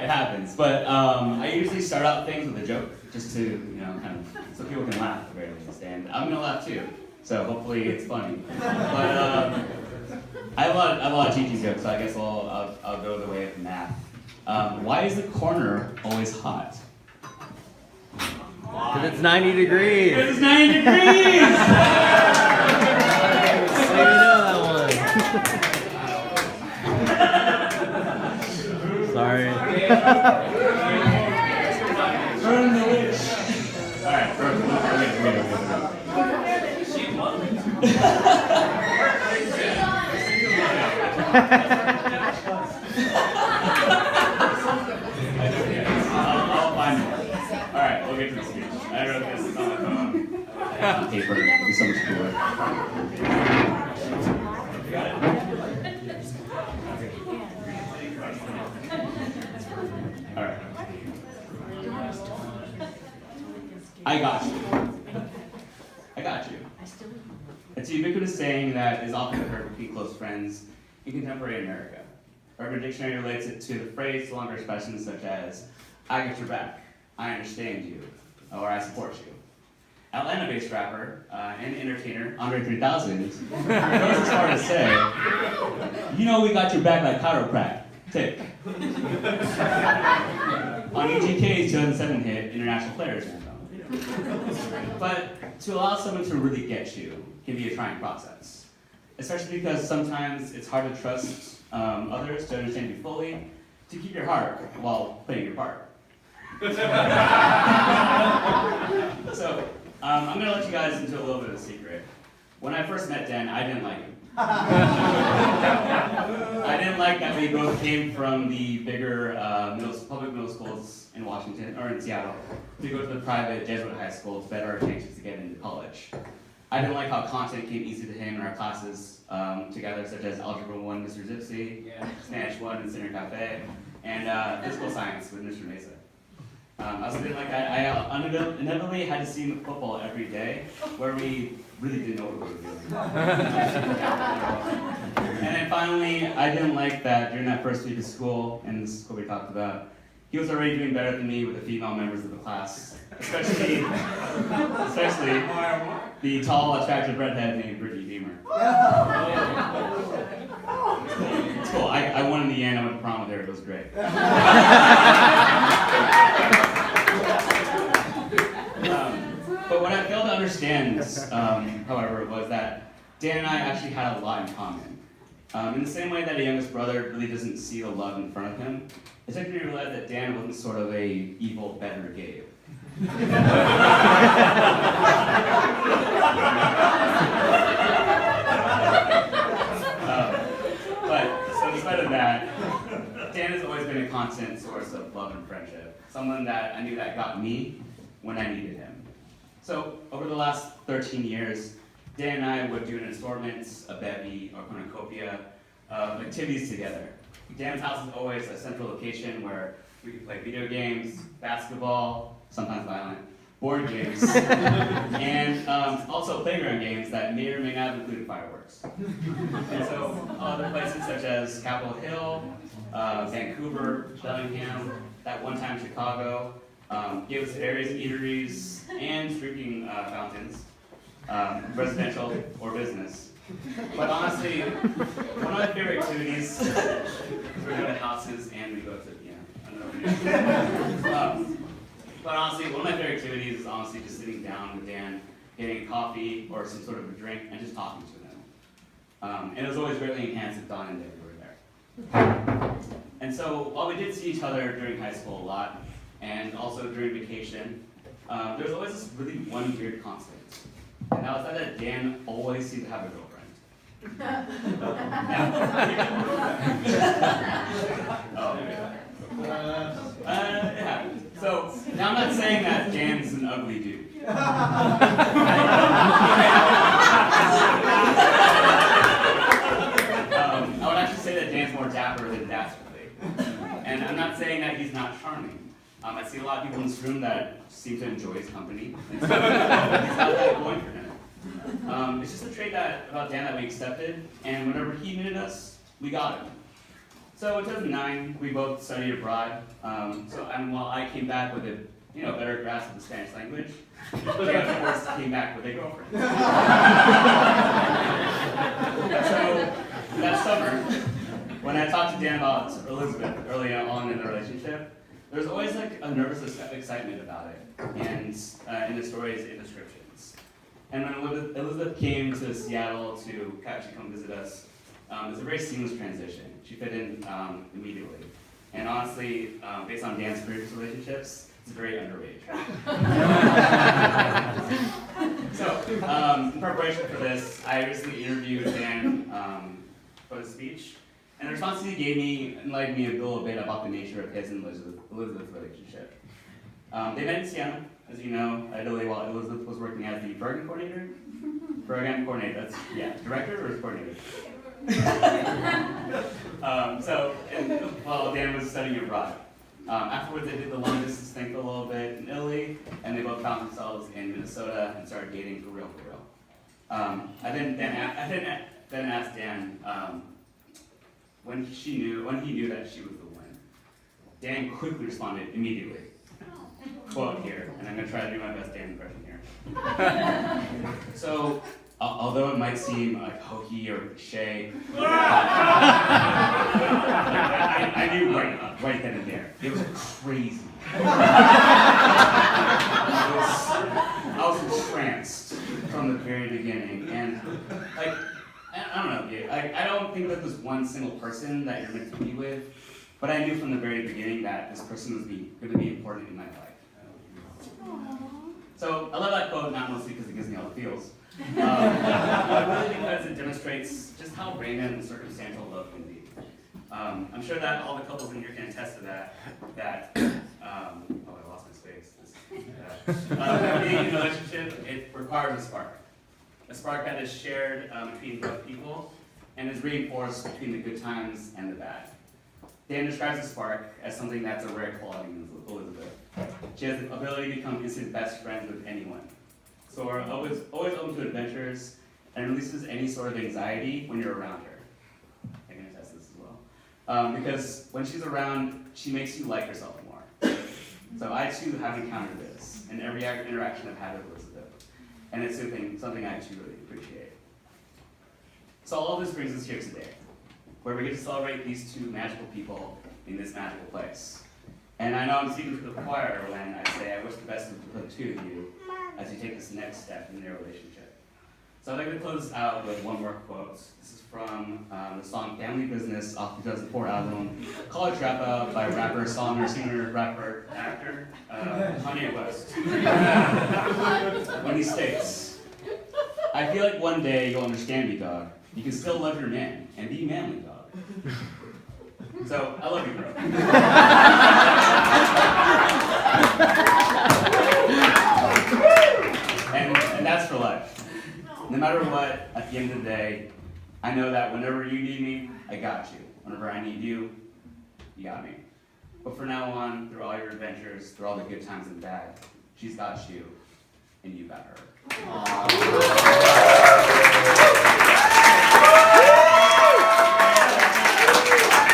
it happens. But I usually start out things with a joke, just to, kind of, so people can laugh at the very least. And I'm gonna laugh too, so hopefully it's funny. But I have a lot of teaching jokes, so I guess I'll go the way of math. Why is the corner always hot? Because it's 90 degrees. Because it's 90 degrees! So you know that one. Sorry. Burn the witch. All right, first one. I'll find more. All right, we'll get to the speech. I wrote this on my phone. On paper. It'll be so much cooler. Got it. All right. I got you. I got you. It's a ubiquitous saying that is often heard between close friends in contemporary America. Urban Dictionary relates it to the phrase to longer expressions such as, I got your back, I understand you, or I support you. Atlanta-based rapper and entertainer Andre 3000 goes as far as say, we got your back like chiropractic. On EGK's 2007 hit, International Players Anthem. But to allow someone to really get you can be a trying process, especially because sometimes it's hard to trust others to understand you fully, to keep your heart while playing your part. So, I'm going to let you guys into a little bit of a secret. When I first met Dan, I didn't like him. I didn't like that we both came from the bigger public middle schools in Washington, or in Seattle, to go to the private Jesuit high school to better our chances to get into college. I didn't like how content came easy to him in our classes together, such as Algebra 1, Mr. Zipsy, Spanish 1 in Center Cafe, and Physical Science with Mr. Mesa. I also didn't like that. I inevitably had to see him at football every day, where we really didn't know what we were doing. And then finally, I didn't like that during that first week of school, and this is what we talked about, he was already doing better than me with the female members of the class, especially the tall, attractive redhead named Brittany Beamer. It's cool. I won in the end. I went to prom with her. It was great. But what I failed to understand, however, was that Dan and I actually had a lot in common. In the same way that a youngest brother really doesn't see the love in front of him, it took me to realize that Dan wasn't sort of a evil, better Gabe. But despite of that, Dan has always been a constant source of love and friendship. Someone that I knew that got me when I needed him. So over the last 13 years, Dan and I would do an assortment, a bevy, or cornucopia of activities together. Dan's house is always a central location where we could play video games, basketball, sometimes violent, board games, and also playground games that may or may not have included fireworks. And so other places such as Capitol Hill, Vancouver, Bellingham, that one time Chicago, gave us various eateries and drinking fountains, residential or business. But honestly, one of my favorite activities is we go to houses and we go to, I don't know. But honestly, one of my favorite activities is honestly just sitting down with Dan, getting a coffee or some sort of a drink, and just talking to him. And it was always really enhanced if Don and David were there. And so while we did see each other during high school a lot, and also during vacation, there was always this really one weird constant. And that was that Dan always seemed to have a girlfriend. It happened. So, now I'm not saying that Dan's an ugly dude. I would actually say that Dan's more dapper than dastardly. And I'm not saying that he's not charming. I see a lot of people in this room that seem to enjoy his company. And so he's got that going for him. It's just a trait about Dan that we accepted, and whenever he needed us, we got him. So in 2009, we both studied abroad. While I came back with a better grasp of the Spanish language, Dan, of course, came back with a girlfriend. So that summer, when I talked to Dan about Elizabeth early on in the relationship, there was always like a nervous excitement about it, and in the stories and descriptions. And when Elizabeth came to Seattle to actually come visit us, it was a very seamless transition. She fit in immediately. And honestly, based on Dan's previous relationships, it's very underrated. So, in preparation for this, I recently interviewed Dan for the speech. And the response he gave me enlightened me a little bit about the nature of his and Elizabeth's relationship. They met in Siena, as you know, Italy, while Elizabeth was working as the program coordinator. Director or coordinator? While Dan was studying abroad. Afterwards, they did the long distance thing for a little bit in Italy, and they both found themselves in Minnesota and started dating for real. I then asked Dan when he knew that she was the one. Dan quickly responded immediately. Quote here, and I'm going to try to do my best Dan impression here. So, although it might seem like hokey or cliche, I knew right then and there. It was crazy. I was entranced from the very beginning, and I don't know, I don't think that there's one single person that you're meant to be with, but I knew from the very beginning that this person was going to be important in my life. So I love that quote, not mostly because it gives me all the feels, but really because it demonstrates just how random and circumstantial love can be. I'm sure that all the couples in here can attest to that. I lost my space. Being in a relationship, it requires a spark. A spark that is shared between both people and is reinforced between the good times and the bad. Dan describes the spark as something that's a rare quality in Elizabeth. She has the ability to become instant best friends with anyone. So we're always open to adventures and releases any sort of anxiety when you're around her. I can attest this as well. Because when she's around, she makes you like yourself more. So I too have encountered this in every interaction I've had with Elizabeth. And it's something I too really appreciate. So all of this brings us here today, where we get to celebrate these two magical people in this magical place. And I know I'm speaking for the choir when I say I wish the best for the two of you as you take this next step in their relationship. So I'd like to close out with one more quote. This is from the song Family Business off the 2004 album College Dropout by rapper, singer, rapper, actor, Kanye West. When he states, "I feel like one day you'll understand me, dog. You can still love your man and be manly, dog." So, I love you, bro. and that's for life. No matter what, at the end of the day, I know that whenever you need me, I got you. Whenever I need you, you got me. But from now on, through all your adventures, through all the good times and bad, she's got you, and you got her. Aww.